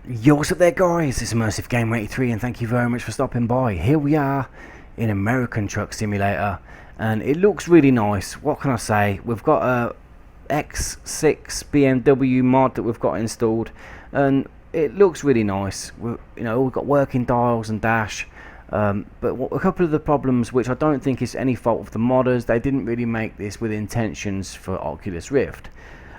Yo, what's up there guys, it's Immersive Gamer 83 and thank you very much for stopping by. Here we are in American Truck Simulator and it looks really nice. What can I say? We've got a X6 BMW mod that we've got installed and it looks really nice. We've got working dials and dash, but a couple of the problems, which I don't think is any fault of the modders, they didn't really make this with intentions for Oculus Rift.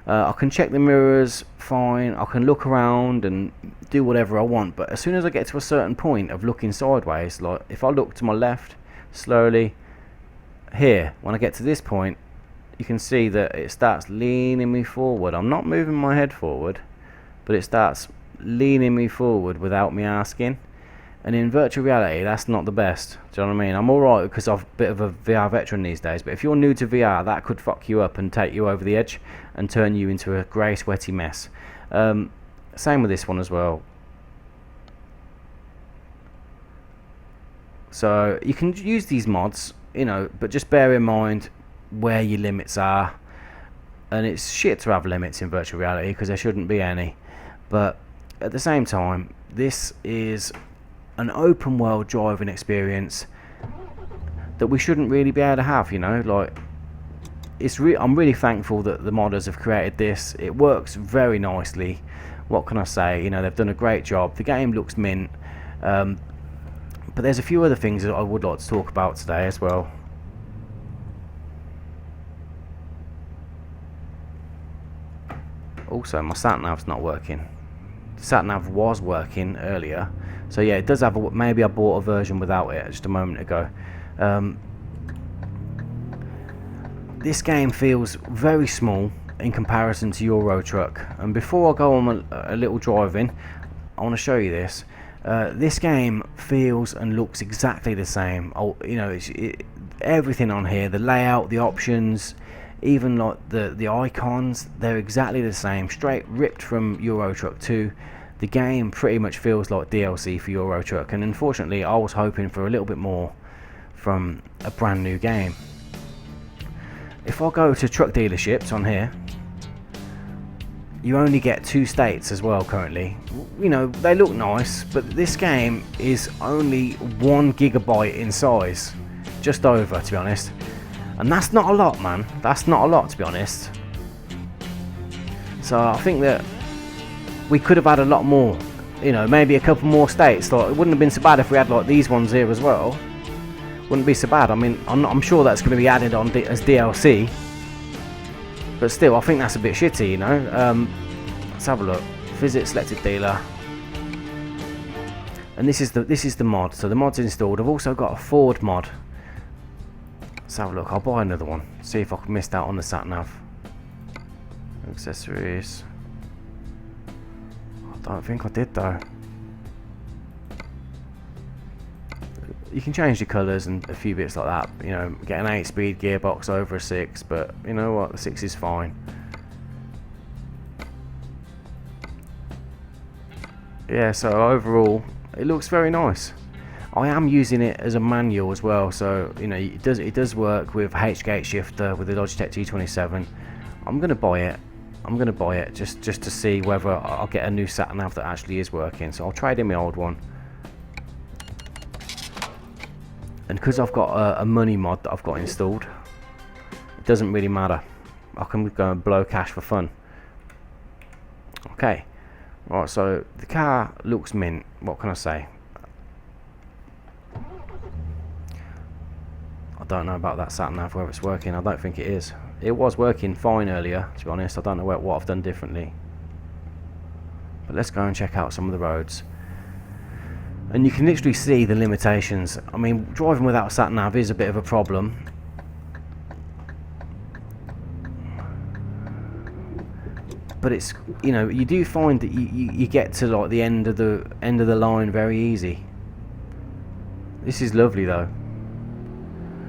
I can check the mirrors fine, I can look around and do whatever I want, but as soon as I get to a certain point of looking sideways, like if I look to my left slowly here, when I get to this point you can see that it starts leaning me forward. I'm not moving my head forward, but it starts leaning me forward without me asking. And in virtual reality, that's not the best. Do you know what I mean? I'm alright because I'm a bit of a VR veteran these days, but if you're new to VR, that could fuck you up and take you over the edge and turn you into a grey, sweaty mess. Same with this one as well. So you can use these mods, but just bear in mind where your limits are. And it's shit to have limits in virtual reality because there shouldn't be any. But at the same time, this is an open world driving experience that we shouldn't really be able to have, like I'm really thankful that the modders have created this. It works very nicely. What can I say? They've done a great job. The game looks mint, but there's a few other things that I would like to talk about today as well. Also, my sat nav's not working. The sat nav was working earlier, so yeah, it does have maybe I bought a version without it just a moment ago. This game feels very small in comparison to Euro Truck, and before I go on a little driving, I want to show you this. This game feels and looks exactly the same. Everything on here, the layout, the options, even like the icons, they're exactly the same, straight ripped from Euro Truck 2. The game pretty much feels like DLC for Euro Truck, and unfortunately I was hoping for a little bit more from a brand new game. If I go to truck dealerships on here, you only get 2 states as well currently. They look nice, but this game is only 1 gigabyte in size, just over, to be honest. And that's not a lot, man. That's not a lot, to be honest. So I think that we could have had a lot more, maybe a couple more states. Like, it wouldn't have been so bad if we had like these ones here as well. Wouldn't be so bad. I mean, I'm sure that's going to be added on as DLC, but still, I think that's a bit shitty, Let's have a look. Visit selected dealer, and this is the mod. So the mod's installed. I've also got a Ford mod. Let's have a look. I'll buy another one. See if I can miss out on the sat nav. Accessories. I don't think I did though. You can change the colours and a few bits like that. Get an 8-speed gearbox over a 6, but you know what? The 6 is fine. Yeah. So overall, it looks very nice. I am using it as a manual as well, so it does work with H-gate shifter with the Logitech G27. I'm gonna buy it just to see whether I'll get a new sat nav that actually is working. So I'll trade in my old one, and because I've got a money mod that I've got installed, it doesn't really matter. I can go and blow cash for fun. Okay, right. So the car looks mint. What can I say? I don't know about that sat nav, whether it's working. I don't think it is. It was working fine earlier, to be honest. I don't know what I've done differently. But let's go and check out some of the roads. And you can literally see the limitations. I mean, driving without a sat nav is a bit of a problem. But it's, you do find that you get to like the end of the line very easy. This is lovely though.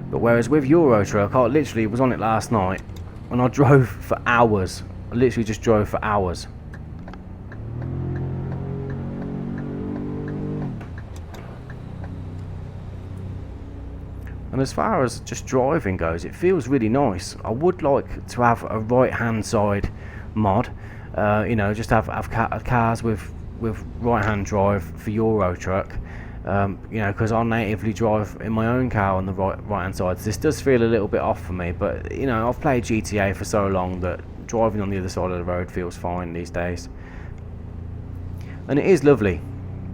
But whereas with Euro Truck, I literally was on it last night and I drove for hours. I literally just drove for hours. And as far as just driving goes, it feels really nice. I would like to have a right hand side mod, just have cars with with right hand drive for Euro Truck. You know, because I natively drive in my own car on the right hand side. So this does feel a little bit off for me, but you know, I've played GTA for so long that driving on the other side of the road feels fine these days. And it is lovely.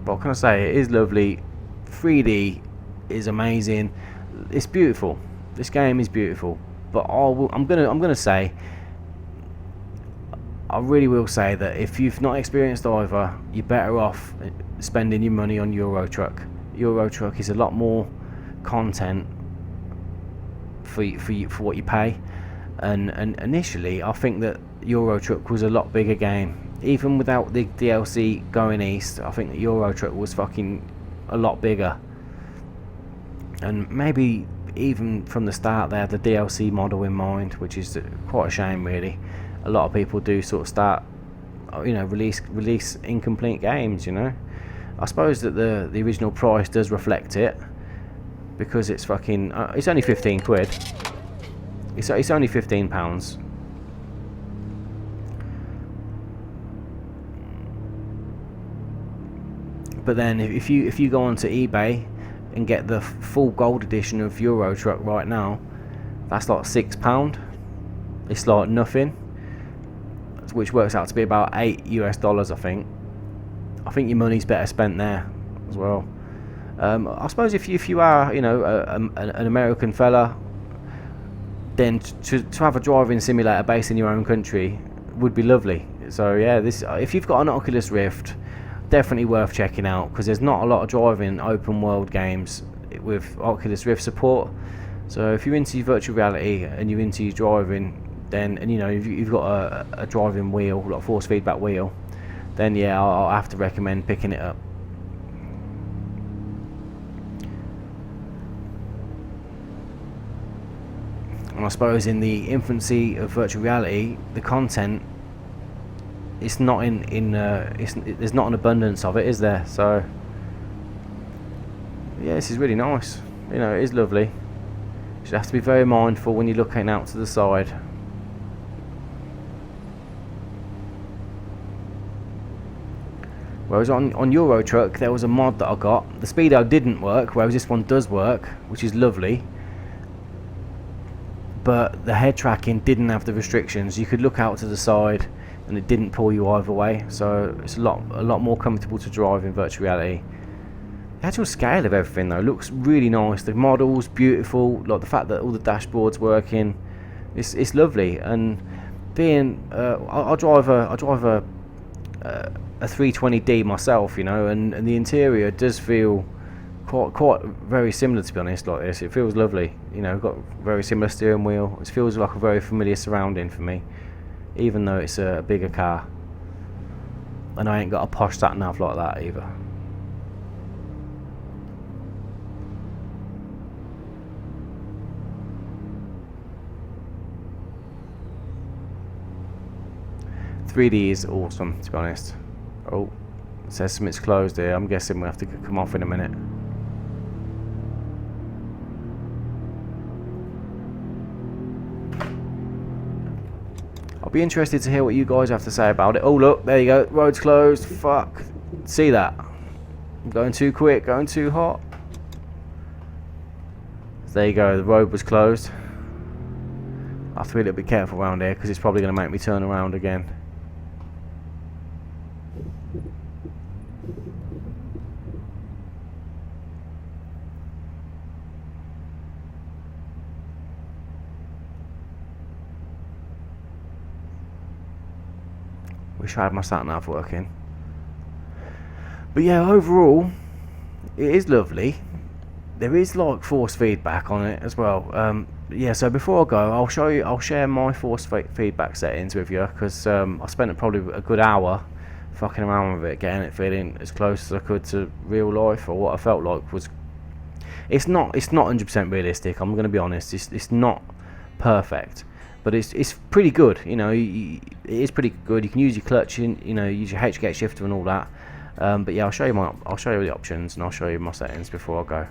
What can I say? It is lovely. 3D is amazing. It's beautiful. This game is beautiful. But I'm gonna say, I really will say that if you've not experienced either, you're better off spending your money on Euro Truck. Euro Truck is a lot more content for what you pay, and initially I think that Euro Truck was a lot bigger game. Even without the DLC going east, I think that Euro Truck was fucking a lot bigger. And maybe even from the start they had the DLC model in mind, which is quite a shame really. A lot of people do sort of start, you know, release incomplete games, you know. I suppose that the original price does reflect it, because it's fucking it's only 15 quid. It's only £15. But then if you go onto eBay and get the full gold edition of Euro Truck right now, that's like £6. It's like nothing, which works out to be about $8 US, I think. I think your money's better spent there as well. I suppose if you are, you know, an American fella, then to have a driving simulator based in your own country would be lovely. So yeah, this, if you've got an Oculus Rift, definitely worth checking out, because there's not a lot of driving open world games with Oculus Rift support. So if you're into virtual reality and you're into driving, then, and you know, you've got a driving wheel, like a force feedback wheel, then yeah, I'll have to recommend picking it up. And I suppose in the infancy of virtual reality, the content, it's not there's not an abundance of it, is there? So yeah, this is really nice. You know, it is lovely. You should have to be very mindful when you're looking out to the side. Whereas on Euro Truck there was a mod that I got. The speedo didn't work, whereas this one does work, which is lovely. But the head tracking didn't have the restrictions. You could look out to the side and it didn't pull you either way. So it's a lot more comfortable to drive in virtual reality. The actual scale of everything though looks really nice. The model's beautiful. Like the fact that all the dashboard's working, it's lovely. And being I drive a 320D myself, you know, and the interior does feel quite very similar, to be honest. Like this, it feels lovely, you know. Got very similar steering wheel. It feels like a very familiar surrounding for me, even though it's a bigger car, and I ain't got a posh sat nav like that either. .3D is awesome, to be honest. Oh, it says something's closed here. I'm guessing we'll have to come off in a minute. I'll be interested to hear what you guys have to say about it. Oh look, there you go, road's closed. Fuck, see that? I'm going too quick, going too hot. There you go, the road was closed. I have to be a little bit careful around here because it's probably going to make me turn around again. Wish I had my sat nav working. But yeah, overall it is lovely. There is like force feedback on it as well. Yeah, so before I go, I'll share my force feedback settings with you, because I spent probably a good hour fucking around with it, getting it feeling as close as I could to real life, or what I felt like was. It's not 100% realistic. I'm going to be honest. It's not perfect, but it's pretty good. You know, it is pretty good. You can use your clutch, and you know, use your H-gate shifter and all that. But yeah, I'll show you the options, and I'll show you my settings before I go.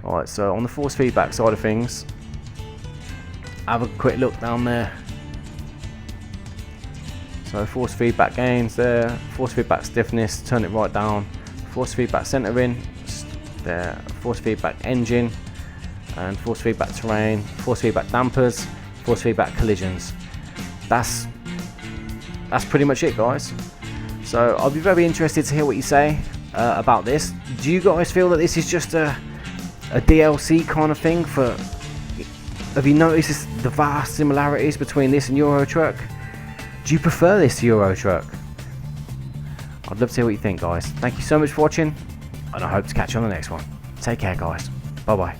Alright, so on the force feedback side of things, have a quick look down there. So force feedback gains there, force feedback stiffness, turn it right down, force feedback centering there, force feedback engine, and force feedback terrain, force feedback dampers, force feedback collisions. That's pretty much it, guys. So I'll be very interested to hear what you say about this. Do you guys feel that this is just a DLC kind of thing? Have you noticed the vast similarities between this and Euro Truck? Do you prefer this to Euro Truck? I'd love to hear what you think, guys. Thank you so much for watching, and I hope to catch you on the next one. Take care, guys. Bye bye.